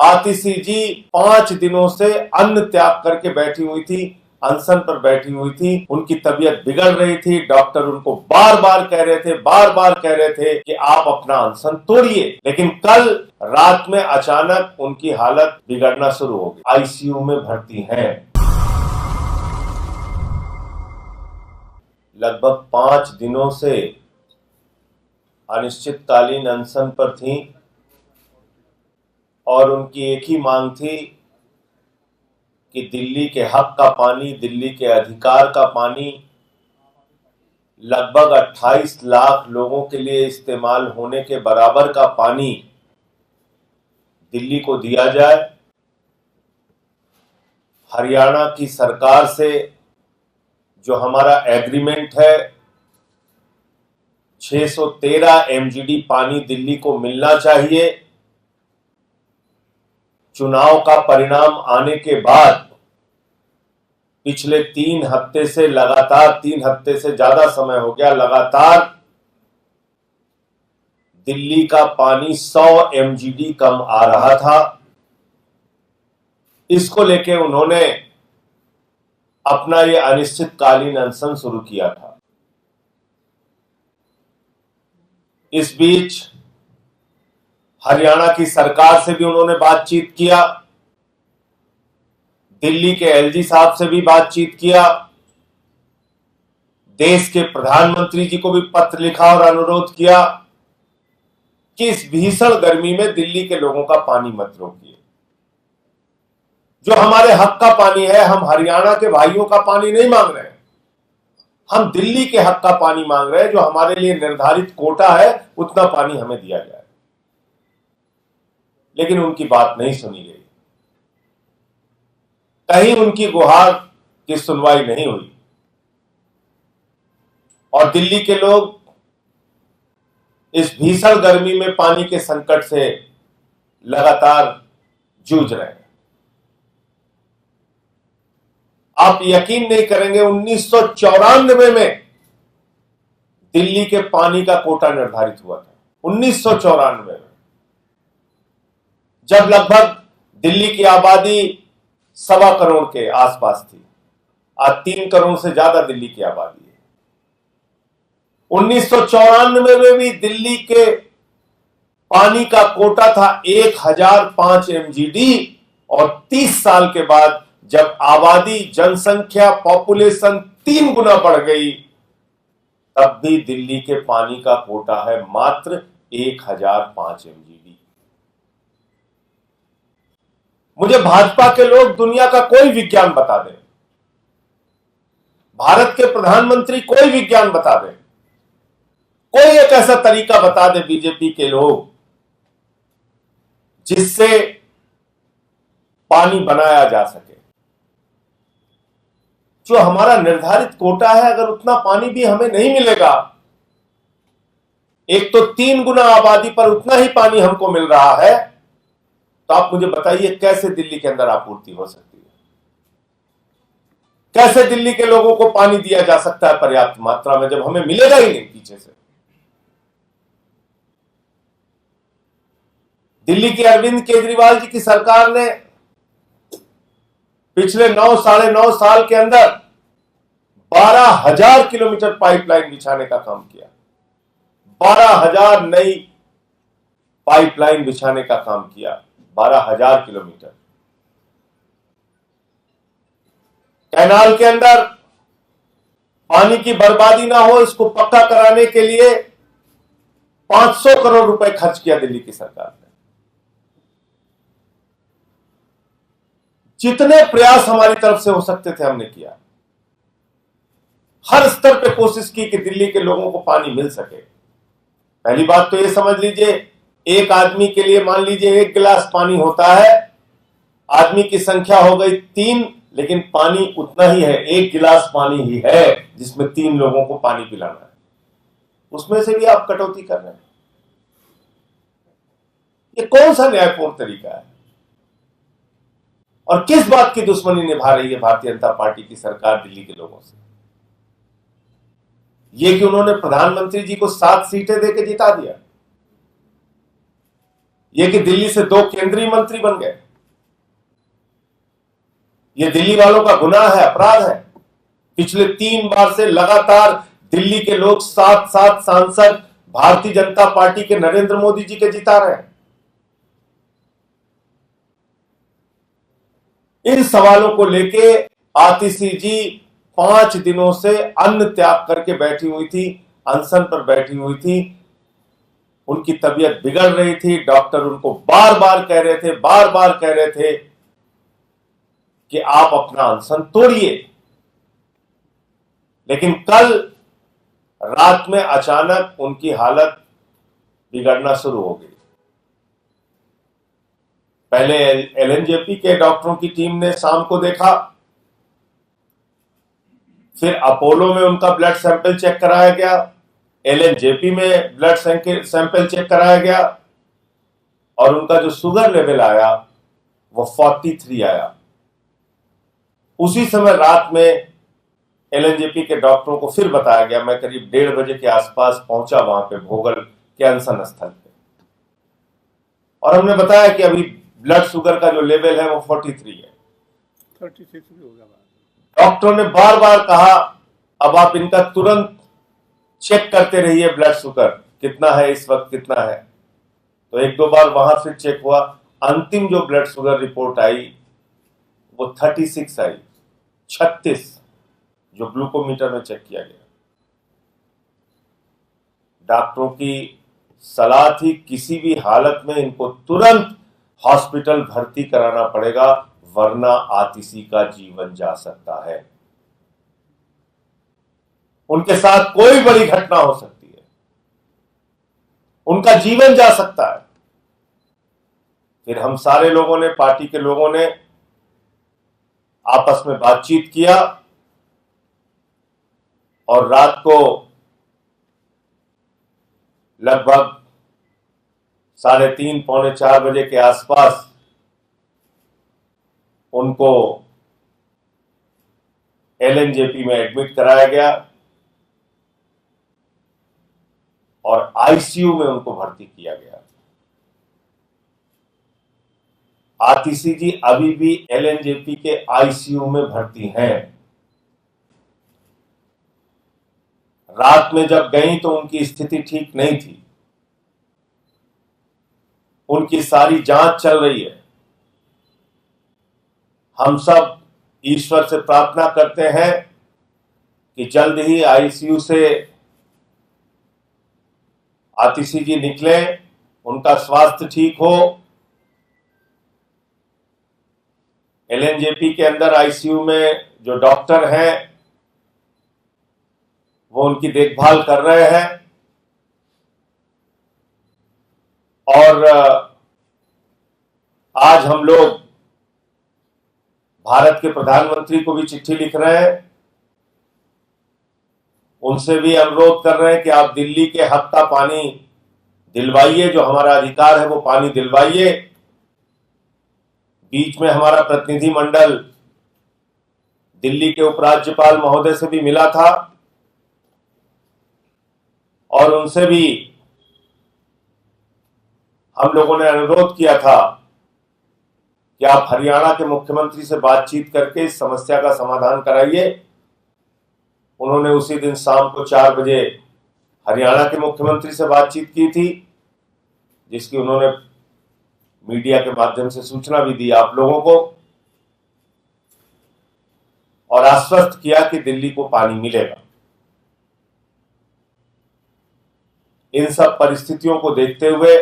आतिशी जी 5 दिनों से अन्न त्याग करके बैठी हुई थी, अनशन पर बैठी हुई थी। उनकी तबीयत बिगड़ रही थी। डॉक्टर उनको बार बार कह रहे थे कि आप अपना अनशन तोड़िए। लेकिन कल रात में अचानक उनकी हालत बिगड़ना शुरू हो गई, आईसीयू में भर्ती हैं। लगभग 5 दिनों से अनिश्चितकालीन अनशन पर थी और उनकी एक ही मांग थी कि दिल्ली के हक का पानी, दिल्ली के अधिकार का पानी, लगभग 28 लाख लोगों के लिए इस्तेमाल होने के बराबर का पानी दिल्ली को दिया जाए। हरियाणा की सरकार से जो हमारा एग्रीमेंट है, 613 एमजीडी पानी दिल्ली को मिलना चाहिए। चुनाव का परिणाम आने के बाद पिछले 3 हफ्ते से लगातार, 3 हफ्ते से ज्यादा समय हो गया, लगातार दिल्ली का पानी 100 एमजीडी कम आ रहा था। इसको लेके उन्होंने अपना ये अनिश्चितकालीन अनशन शुरू किया था। इस बीच हरियाणा की सरकार से भी उन्होंने बातचीत किया, दिल्ली के एलजी साहब से भी बातचीत किया, देश के प्रधानमंत्री जी को भी पत्र लिखा और अनुरोध किया कि इस भीषण गर्मी में दिल्ली के लोगों का पानी मत रोकिए। जो हमारे हक का पानी है, हम हरियाणा के भाइयों का पानी नहीं मांग रहे हैं, हम दिल्ली के हक का पानी मांग रहे हैं। जो हमारे लिए निर्धारित कोटा है उतना पानी हमें दिया जाए। लेकिन उनकी बात नहीं सुनी गई, कहीं उनकी गुहार की सुनवाई नहीं हुई और दिल्ली के लोग इस भीषण गर्मी में पानी के संकट से लगातार जूझ रहे हैं। आप यकीन नहीं करेंगे, 1994 में दिल्ली के पानी का कोटा निर्धारित हुआ था। 1994 में, जब लगभग दिल्ली की आबादी 1.25 करोड़ के आसपास थी। आज 3 करोड़ से ज्यादा दिल्ली की आबादी है। 1994 में भी दिल्ली के पानी का कोटा था 1005 एमजीडी और 30 साल के बाद जब आबादी, जनसंख्या, पॉपुलेशन 3 गुना बढ़ गई, तब भी दिल्ली के पानी का कोटा है मात्र 1005 एमजीडी। मुझे भाजपा के लोग दुनिया का कोई विज्ञान बता दें, भारत के प्रधानमंत्री कोई विज्ञान बता दें, कोई एक ऐसा तरीका बता दे बीजेपी के लोग जिससे पानी बनाया जा सके। जो हमारा निर्धारित कोटा है, अगर उतना पानी भी हमें नहीं मिलेगा, एक तो 3 गुना आबादी पर उतना ही पानी हमको मिल रहा है, तो आप मुझे बताइए कैसे दिल्ली के अंदर आपूर्ति हो सकती है? कैसे दिल्ली के लोगों को पानी दिया जा सकता है पर्याप्त मात्रा में, जब हमें मिलेगा ही नहीं पीछे से? दिल्ली की अरविंद केजरीवाल जी की सरकार ने पिछले 9 साढ़े 9 साल के अंदर 12,000 किलोमीटर पाइपलाइन बिछाने का काम किया। 12,000 नई पाइपलाइन बिछाने का काम किया। 12,000 किलोमीटर। कैनाल के अंदर पानी की बर्बादी ना हो, इसको पक्का कराने के लिए 500 करोड़ रुपए खर्च किया दिल्ली की सरकार ने। जितने प्रयास हमारी तरफ से हो सकते थे हमने किया। हर स्तर पे कोशिश की कि दिल्ली के लोगों को पानी मिल सके। पहली बात तो ये समझ लीजिए, एक आदमी के लिए मान लीजिए 1 गिलास पानी होता है, आदमी की संख्या हो गई 3, लेकिन पानी उतना ही है, 1 गिलास पानी ही है जिसमें 3 लोगों को पानी पिलाना है। उसमें से भी आप कटौती कर रहे हैं। ये कौन सा न्यायपूर्ण तरीका है? और किस बात की दुश्मनी निभा रही है भारतीय जनता पार्टी की सरकार दिल्ली के लोगों से? ये कि उन्होंने प्रधानमंत्री जी को 7 सीटें देकर जिता दिया। ये कि दिल्ली से 2 केंद्रीय मंत्री बन गए। ये दिल्ली वालों का गुनाह है, अपराध है। पिछले 3 बार से लगातार दिल्ली के लोग 7 सांसद भारतीय जनता पार्टी के नरेंद्र मोदी जी के जिता रहे हैं। इन सवालों को लेके आतिशी जी 5 दिनों से अन्न त्याग करके बैठी हुई थी, अनशन पर बैठी हुई थी। उनकी तबीयत बिगड़ रही थी। डॉक्टर उनको बार बार कह रहे थे कि आप अपना अनशन तोड़िए। लेकिन कल रात में अचानक उनकी हालत बिगड़ना शुरू हो गई। पहले एलएनजेपी के डॉक्टरों की टीम ने शाम को देखा, फिर अपोलो में उनका ब्लड सैंपल चेक कराया गया, एलएनजेपी में ब्लड सैंपल चेक कराया गया और उनका जो शुगर लेवल आया वो 43 आया। उसी समय रात में एलएनजेपी के डॉक्टरों को फिर बताया गया, मैं करीब 1:30 बजे के आसपास पहुंचा वहां पे भोगल के अनशन स्थल पे, और हमने बताया कि अभी ब्लड शुगर का जो लेवल है वो 43 है। 36 भी होगा। डॉक्टरों ने बार बार कहा अब आप इनका तुरंत चेक करते रहिए, ब्लड शुगर कितना है इस वक्त, कितना है। तो 1-2 बार वहां फिर चेक हुआ। अंतिम जो ब्लड शुगर रिपोर्ट आई वो 36 आई, 36 जो ग्लूकोमीटर में चेक किया गया। डॉक्टरों की सलाह थी किसी भी हालत में इनको तुरंत हॉस्पिटल भर्ती कराना पड़ेगा, वरना आतिशी का जीवन जा सकता है। उनके साथ कोई बड़ी घटना हो सकती है, उनका जीवन जा सकता है। फिर हम सारे लोगों ने, पार्टी के लोगों ने आपस में बातचीत किया और रात को लगभग 3:30 पौने 4 बजे के आसपास उनको एलएनजेपी में एडमिट कराया गया और आईसीयू में उनको भर्ती किया गया। आतिशी जी अभी भी एलएनजेपी के आईसीयू में भर्ती हैं। रात में जब गई तो उनकी स्थिति ठीक नहीं थी। उनकी सारी जांच चल रही है। हम सब ईश्वर से प्रार्थना करते हैं कि जल्द ही आईसीयू से आतिशी जी निकले, उनका स्वास्थ्य ठीक हो। एलएनजेपी के अंदर आईसीयू में जो डॉक्टर हैं वो उनकी देखभाल कर रहे हैं और आज हम लोग भारत के प्रधानमंत्री को भी चिट्ठी लिख रहे हैं, उनसे भी अनुरोध कर रहे हैं कि आप दिल्ली के हक का पानी दिलवाइए, जो हमारा अधिकार है वो पानी दिलवाइए। बीच में हमारा प्रतिनिधि मंडल दिल्ली के उपराज्यपाल महोदय से भी मिला था और उनसे भी हम लोगों ने अनुरोध किया था कि आप हरियाणा के मुख्यमंत्री से बातचीत करके इस समस्या का समाधान कराइए। उन्होंने उसी दिन शाम को 4 बजे हरियाणा के मुख्यमंत्री से बातचीत की थी, जिसकी उन्होंने मीडिया के माध्यम से सूचना भी दी आप लोगों को और आश्वस्त किया कि दिल्ली को पानी मिलेगा। इन सब परिस्थितियों को देखते हुए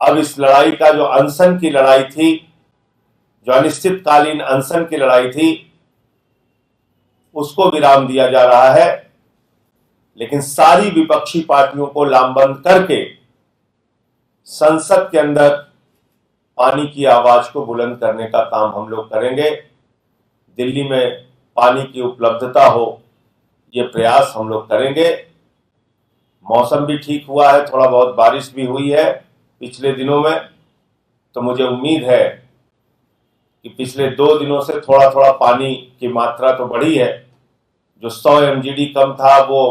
अब इस लड़ाई का जो अनशन की लड़ाई थी, जो अनिश्चितकालीन अनशन की लड़ाई थी, उसको विराम दिया जा रहा है। लेकिन सारी विपक्षी पार्टियों को लामबंद करके संसद के अंदर पानी की आवाज को बुलंद करने का काम हम लोग करेंगे। दिल्ली में पानी की उपलब्धता हो, ये प्रयास हम लोग करेंगे। मौसम भी ठीक हुआ है, थोड़ा बहुत बारिश भी हुई है पिछले दिनों में, तो मुझे उम्मीद है कि पिछले 2 दिनों से थोड़ा थोड़ा पानी की मात्रा तो बढ़ी है। जो 100 MGD कम था वो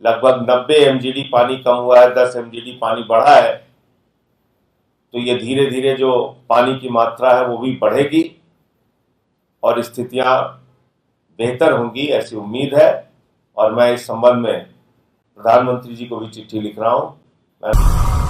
लगभग 90 एमजीडी पानी कम हुआ है, 10 एमजीडी पानी बढ़ा है, तो ये धीरे धीरे जो पानी की मात्रा है वो भी बढ़ेगी और स्थितियां बेहतर होंगी, ऐसी उम्मीद है। और मैं इस संबंध में प्रधानमंत्री जी को भी चिट्ठी लिख रहा हूं।